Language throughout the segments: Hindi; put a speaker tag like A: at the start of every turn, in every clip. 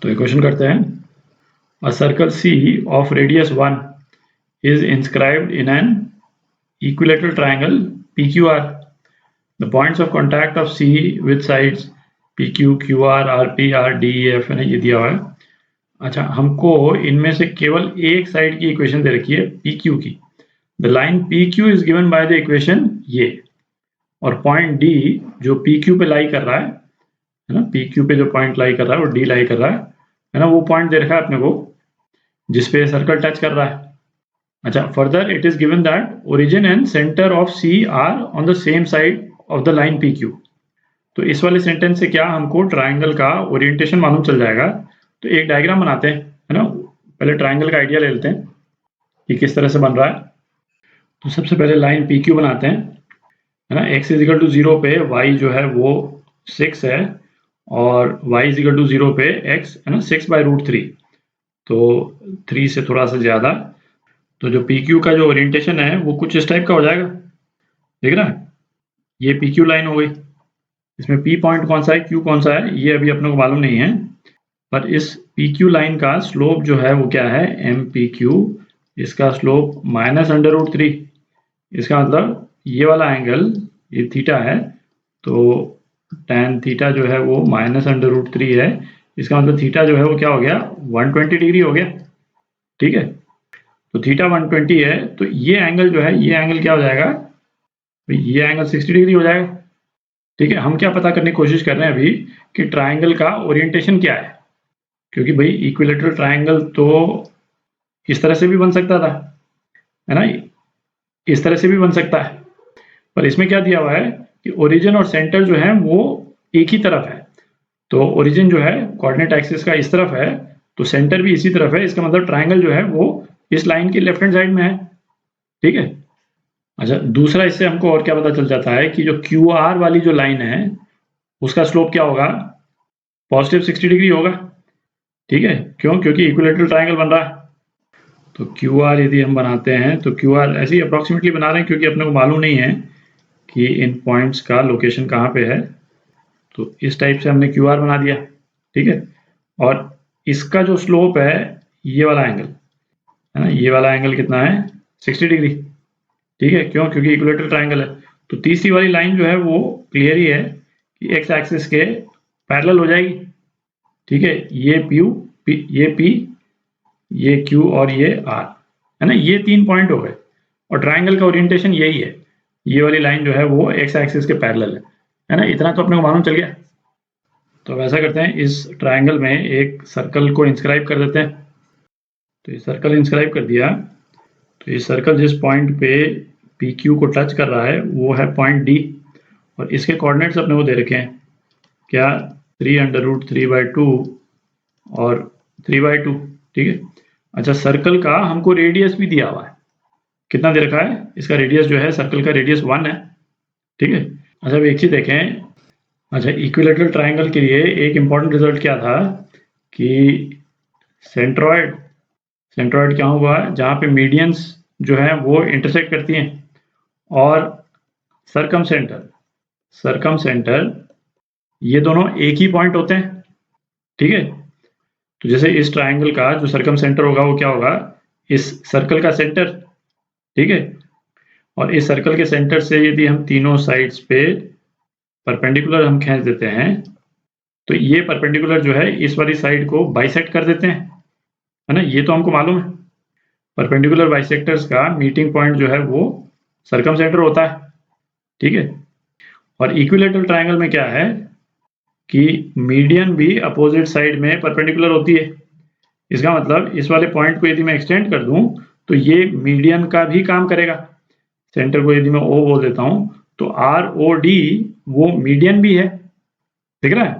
A: तो इक्वेशन करते हैं। A circle C of radius 1 is inscribed in an equilateral triangle PQR. The points of contact of C with sides PQ, QR, RP, RDEF ये दिया हुआ है। अच्छा, हमको इनमें से केवल एक साइड की इक्वेशन दे रखी है PQ की। The line PQ is given by the equation ये, और पॉइंट D जो PQ पे लाई कर रहा है ना, PQ पे जो पॉइंट लाई कर रहा है वो D लाई कर रहा है ना, वो पॉइंट दे रखा है अपने को जिसपे सर्कल टच कर रहा है। अच्छा, further it is given that origin and centre of C R on the same side of the line P Q. तो इस वाले सेंटेंस से क्या हमको ट्राइंगल का ओरिएंटेशन मालूम चल जाएगा। तो एक डायग्राम बनाते हैं, है ना। पहले ट्राइंगल का आइडिया ले लेते हैं कि किस तरह से बन रहा है। तो सबसे पहले लाइन पी क्यू बनाते हैं, है ना। x इज इक्वल टू 0 पे y जो है वो 6 है, और y इज इक्वल टू 0 पे x, है ना, 6/√3, तो 3 से थोड़ा सा ज़्यादा। तो जो PQ का जो ओरिएंटेशन है वो कुछ इस टाइप का हो जाएगा, देख रहा है। ये PQ लाइन हो गई, इसमें P पॉइंट कौन सा है, Q कौन सा है, ये अभी अपने को मालूम नहीं है। पर इस PQ लाइन का स्लोप जो है वो क्या है, MPQ। इसका स्लोप -√3। इसका मतलब ये वाला एंगल, ये थीटा है, तो tan थीटा जो है वो -√3 है। इसका मतलब थीटा जो है वो क्या हो गया, 120 डिग्री हो गया। ठीक है, तो थीटा 120 है, तो ये एंगल जो है, ये एंगल क्या हो जाएगा, ये एंगल 60 डिग्री हो जाएगा। ठीक है, हम क्या पता करने की कोशिश कर रहे हैं अभी कि ट्राइंगल का ओरिएंटेशन क्या है, क्योंकि भाई इक्विलेटरल ट्राइंगल तो इस तरह से भी बन सकता था, है ना, इस तरह से भी बन सकता है। पर इसमें क्या दिया हुआ है कि ओरिजिन और सेंटर जो है वो एक ही तरफ है। तो ओरिजिन जो है कोऑर्डिनेट एक्सिस का इस तरफ है, तो सेंटर भी इसी तरफ है। इसका मतलब ट्राइंगल जो है वो इस लाइन के लेफ्ट हैंड साइड में है। ठीक है। अच्छा, दूसरा इससे हमको और क्या पता चल जाता है कि जो QR वाली जो लाइन है उसका स्लोप क्या होगा, पॉजिटिव 60 डिग्री होगा। ठीक है, क्यों, क्योंकि इक्विलेटरल ट्राइंगल बन रहा है। तो QR यदि हम बनाते हैं तो QR ऐसे ही अप्रोक्सीमेटली बना रहे हैं, क्योंकि अपने को मालूम नहीं है कि इन पॉइंट्स का लोकेशन कहाँ पे है। तो इस टाइप से हमने QR बना दिया। ठीक है, और इसका जो स्लोप है, ये वाला एंगल है ना, ये वाला एंगल कितना है, 60 डिग्री। ठीक है, क्यों, क्योंकि इक्विलेटरल ट्राइंगल है। तो तीसरी वाली लाइन जो है वो क्लियर ही है कि एक्स एक्सिस के पैरेलल हो जाएगी। ठीक है, ये ये P, ये Q और ये R, है ना, ये 3 पॉइंट हो गए, और ट्राइंगल का ओरिएंटेशन यही है। ये वाली लाइन जो है वो एक्स एक्सिस के पैरेलल है ना। इतना तो अपने को मालूम चल गया। तो अब ऐसा करते हैं, इस ट्राइंगल में एक सर्कल को इंस्क्राइब कर देते हैं। तो ये सर्कल इंस्क्राइब कर दिया। तो ये सर्कल जिस पॉइंट पे PQ को टच कर रहा है वो है पॉइंट D, और इसके कोऑर्डिनेट्स अपने को दे रखे हैं क्या, 3√3/2 और 3/2। ठीक है। अच्छा, सर्कल का हमको रेडियस भी दिया हुआ है, कितना दे रखा है, इसका रेडियस जो है, सर्कल का रेडियस 1 है। ठीक है। अच्छा, अब एक चीज देखें। अच्छा, इक्विलेटरल ट्राइंगल के लिए एक इंपॉर्टेंट रिजल्ट क्या था कि सेंट्रॉइड क्या हुआ, जहाँ पे मीडियंस जो है वो इंटरसेक्ट करती हैं, और सरकम सेंटर ये दोनों एक ही पॉइंट होते हैं। ठीक है, तो जैसे इस ट्राइंगल का जो सरकम सेंटर होगा वो क्या होगा, इस सर्कल का सेंटर। ठीक है, और इस सर्कल के सेंटर से यदि हम तीनों साइड्स पे परपेंडिकुलर हम खींच देते हैं, तो ये परपेंडिकुलर जो है इस वाली साइड को बाइसेक्ट कर देते हैं, है ना। ये तो हमको मालूम है, परपेंडिकुलर बाइसेक्टर्स का मीटिंग पॉइंट जो है वो सर्कम सेंटर होता है। ठीक है, और इक्विलेटरल ट्राइंगल में क्या है कि मीडियन भी अपोजिट साइड में परपेंडिकुलर होती है। इसका मतलब इस वाले पॉइंट को यदि मैं एक्सटेंड कर दूं तो ये मीडियन का भी काम करेगा। सेंटर को यदि मैं O बोल देता हूं तो ROD वो मीडियन भी है, दिख रहा है।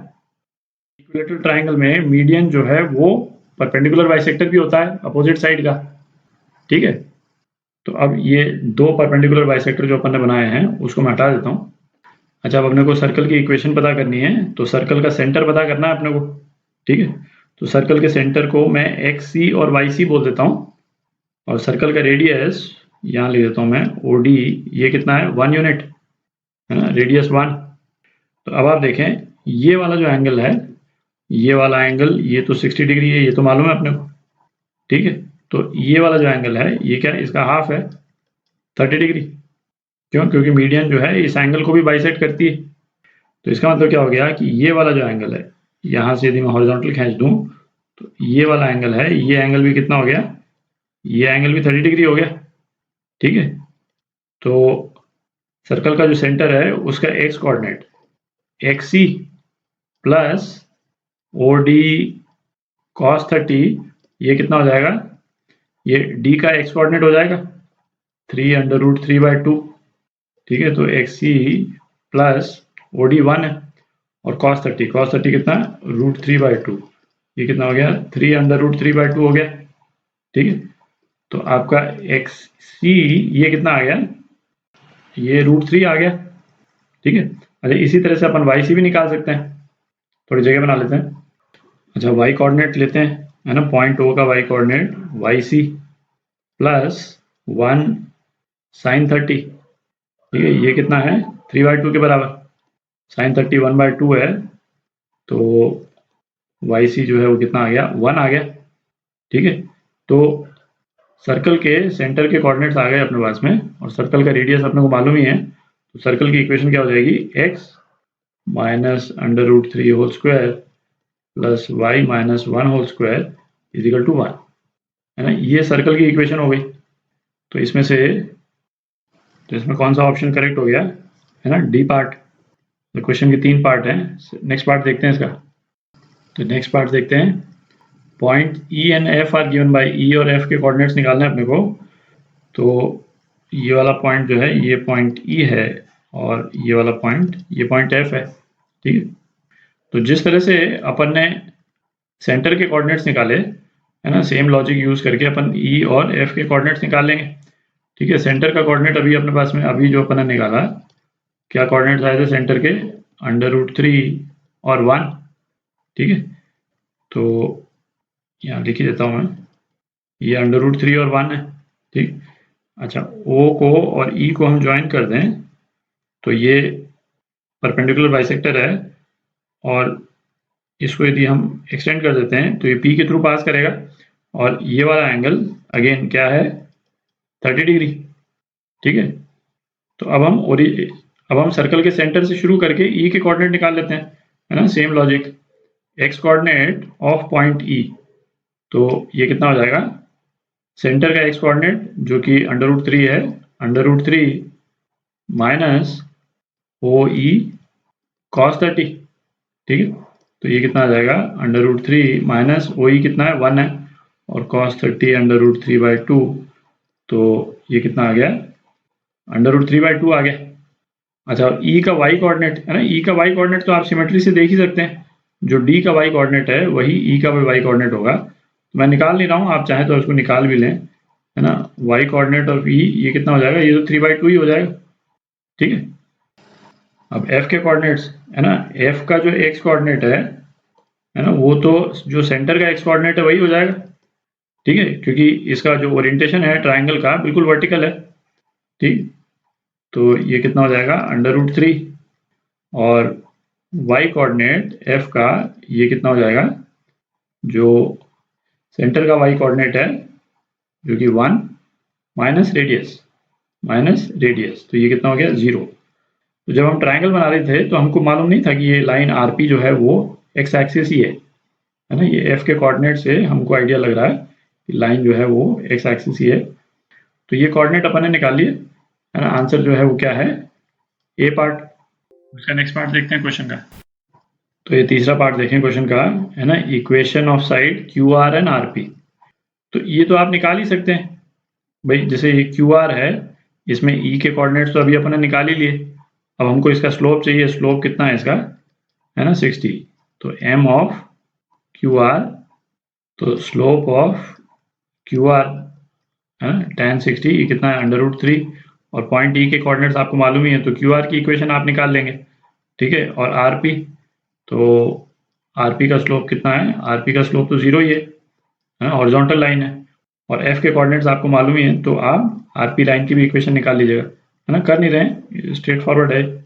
A: इक्विलेटरल ट्राइंगल में मीडियन जो है वो परपेंडिकुलर बाइसेक्टर भी होता है अपोजिट साइड का। ठीक है, तो अब ये 2 परपेंडिकुलर बाइसेक्टर जो अपन ने बनाए हैं उसको मैं हटा देता हूं। अच्छा, अब अपने को सर्कल की इक्वेशन पता करनी है, तो सर्कल का सेंटर पता करना है अपने को। ठीक है, तो सर्कल के सेंटर को मैं XC और YC बोल देता हूं, और सर्कल का रेडियस यहाँ लिख देता हूं मैं OD, ये कितना है, 1 यूनिट, है ना, रेडियस 1। तो अब आप देखें, ये वाला जो एंगल है ये वाला एंगल ये तो 60 डिग्री है, ये तो मालूम है अपने को, ठीक है। तो ये वाला जो एंगल है ये क्या है, इसका हाफ है 30 डिग्री। क्यों? क्योंकि मीडियन जो है इस एंगल को भी बाइसेक्ट करती है। तो इसका मतलब क्या हो गया कि ये वाला जो एंगल है, यहाँ से यदि मैं हॉरिजॉन्टल खींच दूं तो ये वाला एंगल है, ये एंगल भी कितना हो गया, ये एंगल भी 30 डिग्री हो गया, ठीक है। तो सर्कल का जो सेंटर है उसका x coordinate x plus O D cos 30, ये कितना हो जाएगा, ये डी का एक्स कोऑर्डिनेट हो जाएगा 3√3/2, ठीक है। तो x C plus O D 1 है और cos 30 कितना √3/2, ये कितना हो गया 3√3/2 हो गया, ठीक है। तो आपका एक्स सी ये कितना आ गया, ये √3 आ गया, ठीक है। अच्छा इसी तरह से अपन वाई सी भी निकाल सकते हैं, थोड़ी जगह बना लेते हैं। अच्छा वाई कोऑर्डिनेट लेते हैं, है ना, पॉइंट ओ का y coordinate y C plus 1 sin 30, ठीक है। ये कितना है 3/2 के बराबर, sin 30 1/2 है, तो वाई सी जो है वो कितना आ गया 1 आ गया, ठीक है। तो सर्कल के सेंटर के कोऑर्डिनेट्स आ गए अपने पास में और सर्कल का रेडियस अपने को मालूम ही है। तो सर्कल की इक्वेशन क्या हो जाएगी, x minus √3 whole square plus y minus 1 whole square is equal to 1, है ना। ये सर्कल की इक्वेशन हो गई। तो इसमें कौन सा ऑप्शन करेक्ट हो गया, है ना, डी पार्ट। तो क्वेश्चन के 3 पार्ट हैं, नेक्स्ट पार्ट देखते हैं इसका। तो नेक्स्ट पार्ट देखते हैं, point E and F are given by E और एफ के कोऑर्डिनेट्स निकालने हैं अपने को। तो ये वाला पॉइंट जो है ये पॉइंट ई है और ये वाला पॉइंट ये पॉइंट एफ है, ठीक है। तो जिस तरह से अपन ने सेंटर के कोऑर्डिनेट्स निकाले, है ना, सेम लॉजिक यूज करके अपन ई और एफ के कोऑर्डिनेट्स निकाल लेंगे, ठीक है। सेंटर का कोऑर्डिनेट अभी अपने पास में अभी जो अपन ने निकाला, क्या कोऑर्डिनेट्स आए थे सेंटर के, √3 और 1, ठीक है। तो यहाँ लिख ही देता हूँ मैं, ये √3 और 1 है, ठीक। अच्छा O को और E को हम ज्वाइन कर दें तो ये परपेंडिकुलर बाइसेक्टर है और इसको यदि हम एक्सटेंड कर देते हैं तो ये P के थ्रू पास करेगा और ये वाला एंगल अगेन क्या है 30 डिग्री, ठीक है। तो अब हम सर्कल के सेंटर से शुरू करके E के कोऑर्डिनेट निकाल लेते हैं, है ना, same logic, x coordinate of point E, तो ये कितना हो जाएगा, सेंटर का एक्स कोऑर्डिनेट जो कि √3 है, √3 माइनस ओ ई कॉस 30, ठीक है। तो ये कितना आ जाएगा √3 माइनस ओ ई कितना है 1 है और cos 30 √3/2, तो ये कितना आ गया √3/2 आ गया। अच्छा ई का वाई कोऑर्डिनेट है ना, ई का वाई कोऑर्डिनेट तो आप सिमेट्री से देख ही सकते हैं, जो डी का वाई कोऑर्डिनेट है वही ई का भी वाई कोऑर्डिनेट होगा। तो मैं निकाल नहीं रहा हूँ, आप चाहें तो उसको निकाल भी लें, है ना। वाई कोऑर्डिनेट ऑफ ई ये कितना हो जाएगा, ये तो 3/2 ही हो जाएगा, ठीक है। अब एफ के कोऑर्डिनेट्स, है ना, एफ का जो एक्स कोऑर्डिनेट है ना, वो तो जो सेंटर का एक्स कोऑर्डिनेट है वही हो जाएगा, ठीक है, क्योंकि इसका जो ओरिएंटेशन है ट्राइंगल का बिल्कुल वर्टिकल है, ठीक। तो ये कितना हो जाएगा √3 और y कोऑर्डिनेट f का ये कितना हो जाएगा, जो सेंटर का y कोऑर्डिनेट है जो कि 1 माइनस रेडियस, तो ये कितना हो गया 0। तो जब हम ट्राइंगल बना रहे थे तो हमको मालूम नहीं था कि ये लाइन RP जो है वो x एक्सिस ही है ना। ये f के कोऑर्डिनेट से हमको आइडिया लग रहा है कि लाइन जो है वो x एक्सिस ही है। तो ये कोऑर्डिनेट अपन ने निकाल लिए, है ना। आंसर जो है वो क्या है, ए पार्ट। उसका नेक्स्ट पार्ट देखते हैं क्वेश्चन का। तो ये तीसरा पार्ट देखें क्वेश्चन का, है ना, equation of side Q R and R P. तो ये तो आप निकाल ही सकते हैं भाई, जैसे ये क्यू आर है, इसमें ई के कोऑर्डिनेट्स तो अभी अपन ने निकाल ही लिए। अब हमको इसका स्लोप चाहिए, स्लोप कितना है इसका, है ना 60। तो एम ऑफ क्यू आर, तो स्लोप ऑफ क्यू आर है ना tan 60, ये कितना है √3 और पॉइंट ई के कोऑर्डिनेट्स आपको मालूम ही है, तो क्यू आर की इक्वेशन आप निकाल लेंगे, ठीक है। और आर पी, तो आर पी का स्लोप कितना है, आर पी का स्लोप तो 0 ही है, हॉरिजॉन्टल लाइन है और एफ के कोऑर्डिनेट्स आपको मालूम ही है, तो आप आर पी लाइन की भी इक्वेशन निकाल लीजिएगा, है ना। कर नहीं रहे हैं, स्ट्रेट फॉरवर्ड है।